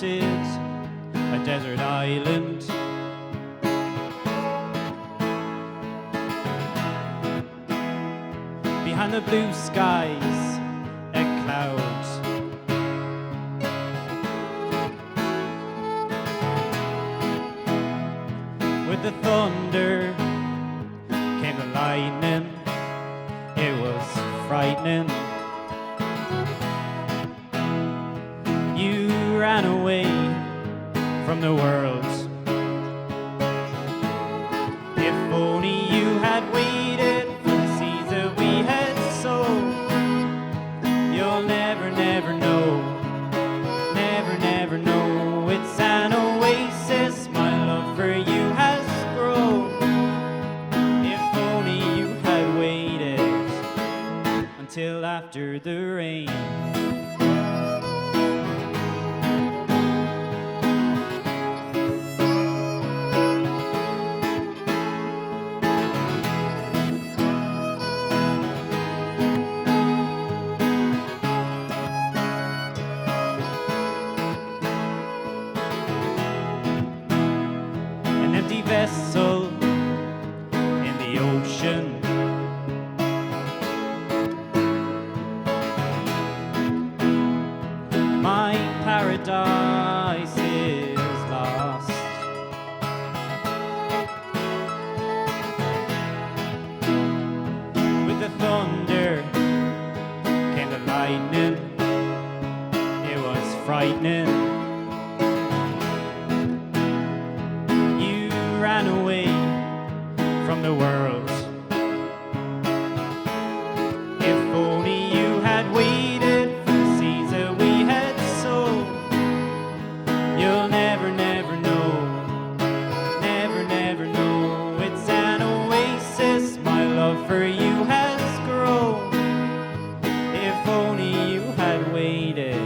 is a desert island. Behind the blue skies, a cloud. With the thunder came the lightning. It was frightening. You ran away from the world. If only you had waited for the seeds that we had sown. You'll never, never know. Never, never know. It's an oasis. My love for you has grown. If only you had waited until after the rain. Vessel in the ocean. My paradise is lost. With the thunder came the lightning. It was frightening. Ran away from the world. If only you had waited for the seeds that we had sown. You'll never, never know. Never, never know. It's an oasis. My love for you has grown. If only you had waited.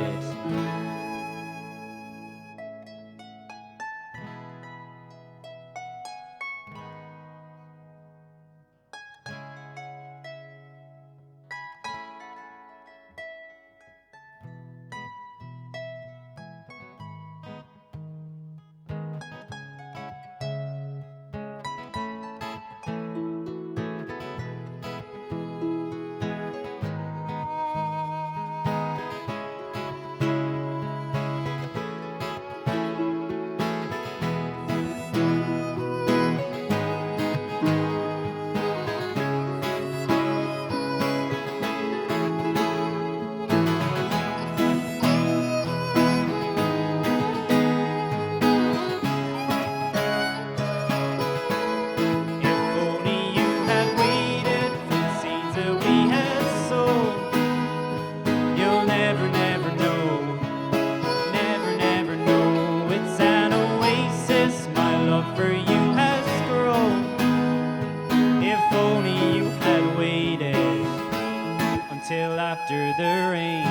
Till after the rain.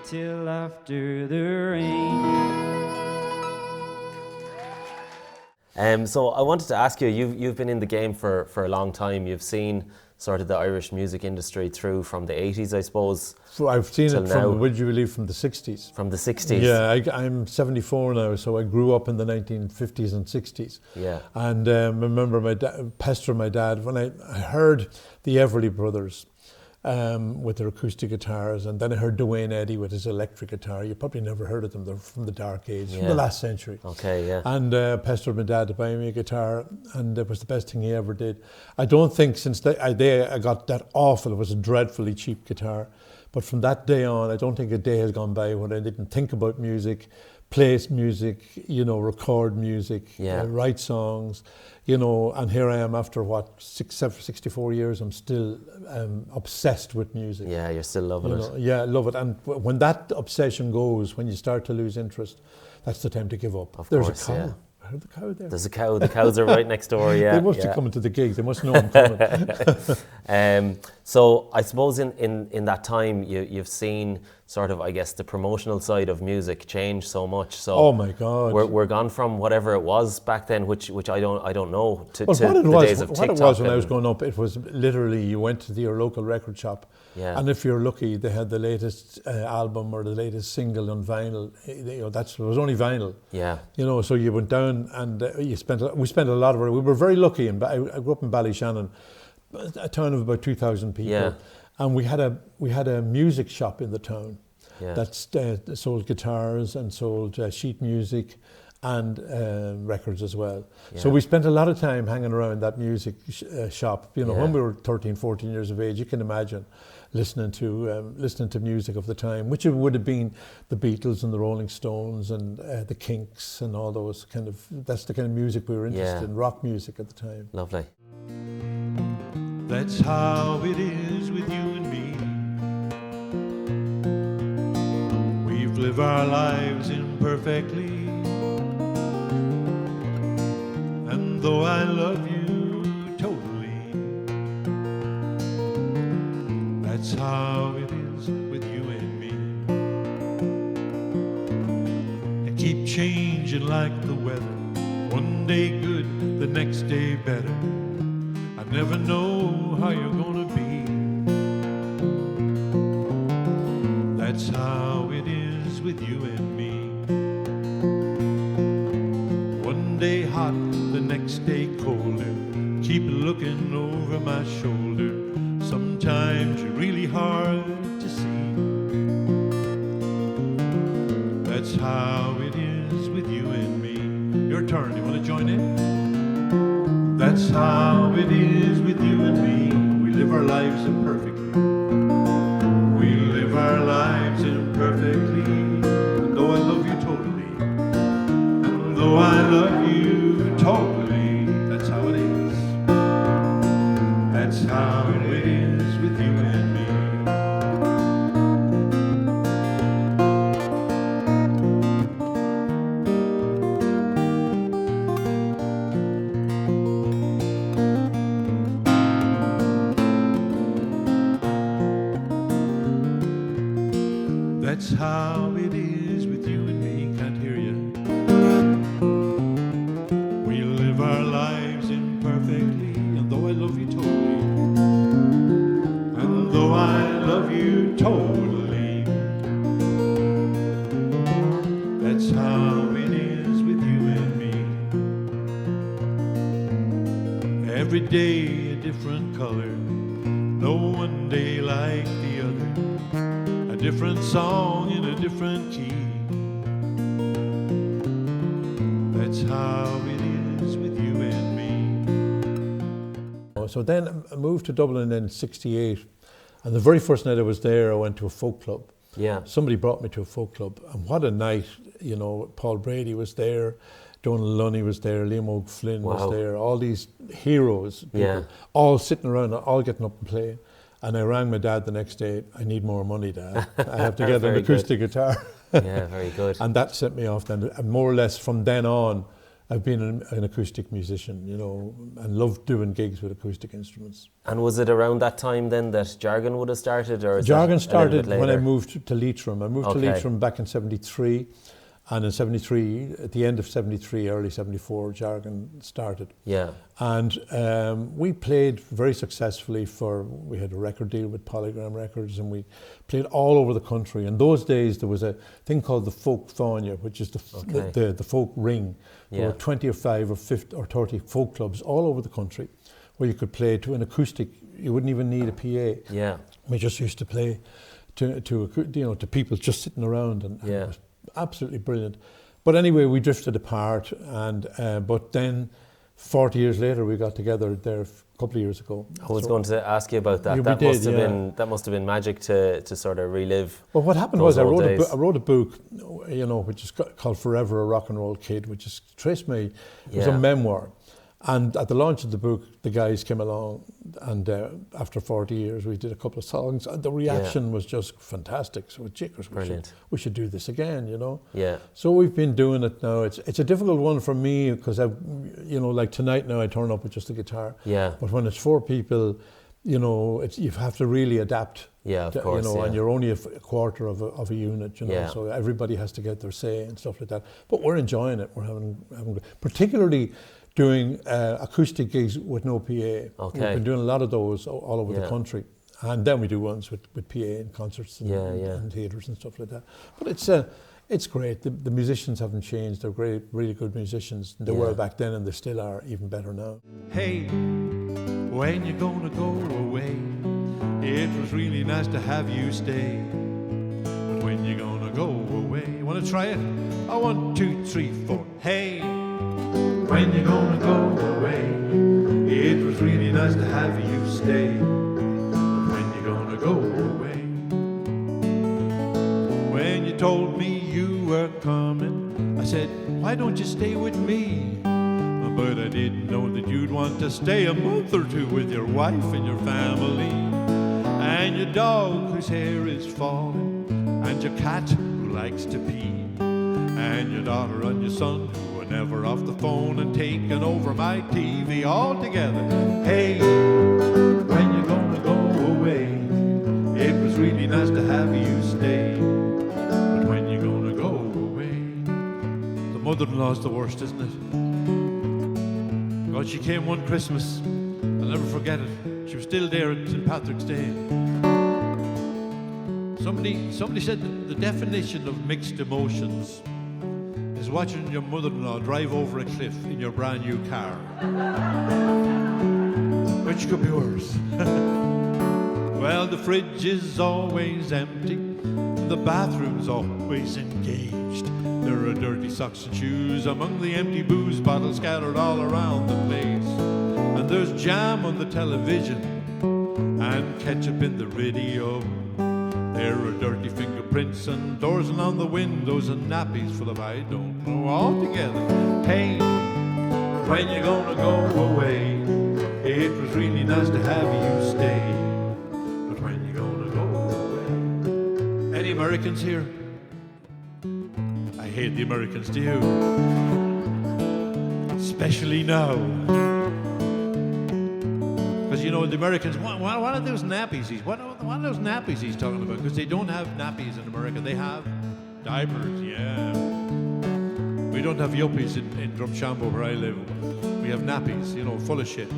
Till after the rain. So I wanted to ask you, you've been in the game for a long time. You've seen sort of the Irish music industry through from the 80s, I suppose. So I've seen it now. from, would you believe, from the 60s. From the 60s? Yeah, I'm 74 now, so I grew up in the 1950s and 60s. Yeah. And I remember pestering my dad when I heard the Everly Brothers with their acoustic guitars, and then I heard Duane Eddy with his electric guitar. You probably never heard of them. They're from the dark age, from the last century. Okay, yeah. And pestered my dad to buy me a guitar, and it was the best thing he ever did. I don't think since that day I got that awful, it was a dreadfully cheap guitar, but from that day on, I don't think a day has gone by when I didn't think about music, play music, record music, write songs, and here I am after 64 years, I'm still obsessed with music. Yeah, you're still loving it. Yeah, I love it. And when that obsession goes, when you start to lose interest, that's the time to give up. There's a cow. Yeah. I heard the cow there. There's a cow. The cows are right next door, yeah. They must be coming to the gig. They must know I'm coming. So I suppose in that time you've seen sort of, I guess, the promotional side of music change so much. So Oh my God! we're gone from whatever it was back then, which I don't know, to But the days of TikTok. what it was when I was growing up, it was literally you went to your local record shop, Yeah. and if you're lucky, they had the latest album or the latest single on vinyl. It was only vinyl. Yeah. So you went down and we spent a lot of it. We were very lucky, and I grew up in Ballyshannon, a town of about 2,000 people, Yeah. and we had a music shop in the town Yeah. that sold guitars and sold sheet music and records as well. So Yeah. we spent a lot of time hanging around that music shop. Yeah. When we were 13, 14 years of age, you can imagine listening to music of the time, which it would have been the Beatles and the Rolling Stones and the Kinks and all those that's the kind of music we were interested Yeah. in, rock music at the time. Lovely. That's how it is with you and me. We've lived our lives imperfectly, and though I love you totally, that's how it is with you and me. It keep changing like the weather, one day good, the next day better. I never know how you're gonna be. That's how it is with you and me. One day hot, the next day colder. Keep looking over my shoulder. Sometimes you're really hard to see. That's how it is with you and me. Your turn, you wanna join in? That's how it is with you and me. We live our lives imperfectly. We live our lives imperfectly. And though I love you totally, and though I love you totally, that's how it is. That's how it is with you and me. That's how it is with you and me. Can't hear you. We live our lives imperfectly, and though I love you totally, and though I love you totally, that's how it is with you and me. Every day a different color, no one day like the other. A different song in a different key. That's how it is with you and me. So then I moved to Dublin in '68, and the very first night I was there, I went to a folk club. Yeah. Somebody brought me to a folk club, and what a night! Paul Brady was there, Donal Lunny was there, Liam O'Flynn Wow. was there, all these heroes, people, Yeah. all sitting around, all getting up and playing. And I rang my dad the next day. I need more money, Dad. I have to get an Very acoustic guitar. Yeah, very good. And that sent me off then. And more or less from then on, I've been an acoustic musician, and loved doing gigs with acoustic instruments. And was it around that time then that Jargon would have started, or is Jargon that a little bit started when I later? moved to Leitrim. I moved to Okay. Leitrim back in '73. And in '73, at the end of '73, early '74, Jargon started. Yeah. And we played very successfully we had a record deal with Polygram Records, and we played all over the country. In those days, there was a thing called the Folk Fáinne, which is the folk ring. There Yeah. were 25 or 50 or 30 folk clubs all over the country where you could play to an acoustic. You wouldn't even need a PA. Yeah. We just used to play to people just sitting around, and Yeah. it was absolutely brilliant. But anyway, we drifted apart, and but then 40 years later we got together there a couple of years ago. I was going to ask you about that. Yeah, we That did, must have yeah. that must have been magic to sort of relive. Well, what happened those was I old wrote days. I wrote a book, which is called Forever a Rock and Roll Kid, which is traced me. It was Yeah. a memoir. And at the launch of the book, the guys came along, and after 40 years, we did a couple of songs, and the reaction was just fantastic. So, Jickers, Brilliant. we should do this again, Yeah. So we've been doing it now. It's a difficult one for me because like tonight now I turn up with just a guitar. Yeah. But when it's four people, you know, you have to really adapt. Yeah, of course. You know, yeah. and you're only a quarter of a unit, you know, Yeah. so everybody has to get their say and stuff like that. But we're enjoying it. We're having particularly doing acoustic gigs with no PA. Okay. We've been doing a lot of those all over the country. And then we do ones with PA and concerts and theatres and stuff like that. But it's great. The musicians haven't changed. They're great, really good musicians. They were back then and they still are, even better now. Hey, when you gonna go away? It was really nice to have you stay. But when you gonna go away? Wanna try it? 1, 2, 3, 4. Hey, when you gonna go away? It was really nice to have you stay. But when you gonna go away? When you told me you were coming, I said, why don't you stay with me? But I didn't know that you'd want to stay a month or two with your wife and your family, and your dog whose hair is falling, and your cat who likes to pee, and your daughter and your son who are never off the phone and taking over my TV all together. Hey, when you gonna go away? It was really nice to have you stay. But when you gonna go away? The mother-in-law's the worst, isn't it? God, she came one Christmas. I'll never forget it. She was still there at St. Patrick's Day. Somebody said that the definition of mixed emotions is watching your mother-in-law drive over a cliff in your brand new car. Which could be worse. Well, the fridge is always empty, and the bathroom's always engaged. There are dirty socks and shoes among the empty booze bottles scattered all around the place. And there's jam on the television and ketchup in the radio. There are dirty fingerprints and doors and on the windows and nappies full of I don't know altogether. Hey, when you gonna go away? It was really nice to have you stay. But when you gonna go away? Any Americans here? I hate the Americans, do you? Especially now. Because, you know, the Americans, what are those nappies what are those nappies he's talking about? Because they don't have nappies in America. They have diapers, yeah. We don't have yuppies in Drumshambo where I live. We have nappies, you know, full of shit.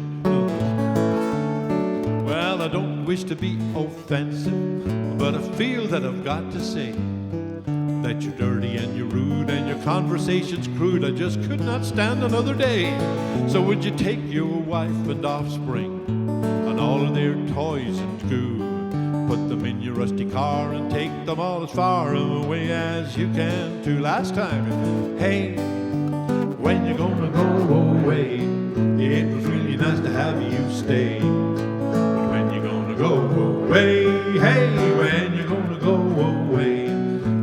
Well, I don't wish to be offensive, but I feel that I've got to say that you're dirty and you're rude and your conversation's crude. I just could not stand another day. So would you take your wife and offspring and all of their toys and goo, put them in your rusty car and take them all as far away as you can to last time? Hey, when you gonna go away? It was really nice to have you stay. But when you gonna go away? Hey, when you gonna go away?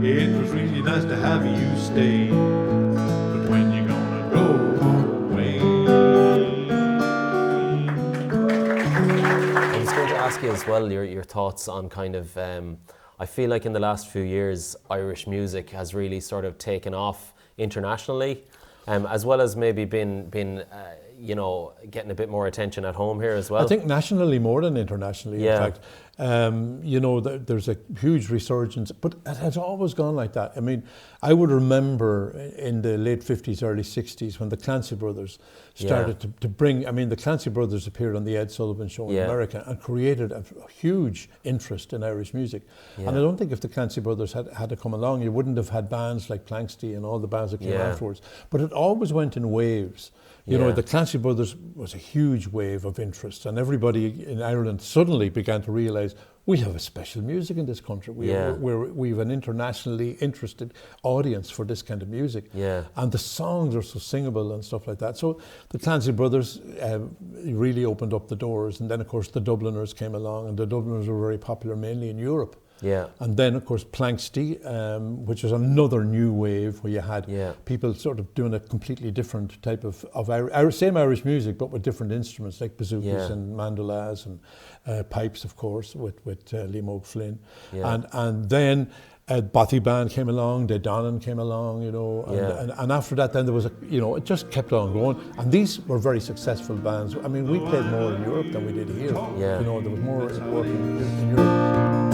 It was really nice to have you stay. But when you gonna go away? I was going to ask you as well your thoughts on kind of, I feel like in the last few years, Irish music has really sort of taken off internationally, as well as maybe been you know, getting a bit more attention at home here as well. I think nationally more than internationally, in fact. You know, there's a huge resurgence, but it has always gone like that. I mean, I would remember in the late 50s, early 60s when the Clancy Brothers started to bring, I mean, the Clancy Brothers appeared on the Ed Sullivan Show in America and created a huge interest in Irish music. And I don't think if the Clancy Brothers had to come along, you wouldn't have had bands like Planksty and all the bands that came afterwards. But it always went in waves. You know, the Clancy Brothers was a huge wave of interest, and everybody in Ireland suddenly began to realise we have a special music in this country. We have an internationally interested audience for this kind of music. And the songs are so singable and stuff like that. So the Clancy Brothers really opened up the doors. And then, of course, the Dubliners came along, and the Dubliners were very popular mainly in Europe. And then, of course, Planksty, which was another new wave where you had people sort of doing a completely different type of same Irish music, but with different instruments like bazookas and mandolas and pipes, of course, with Liam O'Flynn. And then Bothy Band came along, De Donnan came along, you know, and after that then there was it just kept on going, and these were very successful bands. I mean, we played more in Europe than we did here. Yeah. You know, there was more work in Europe.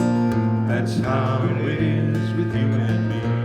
That's how it is with you and me.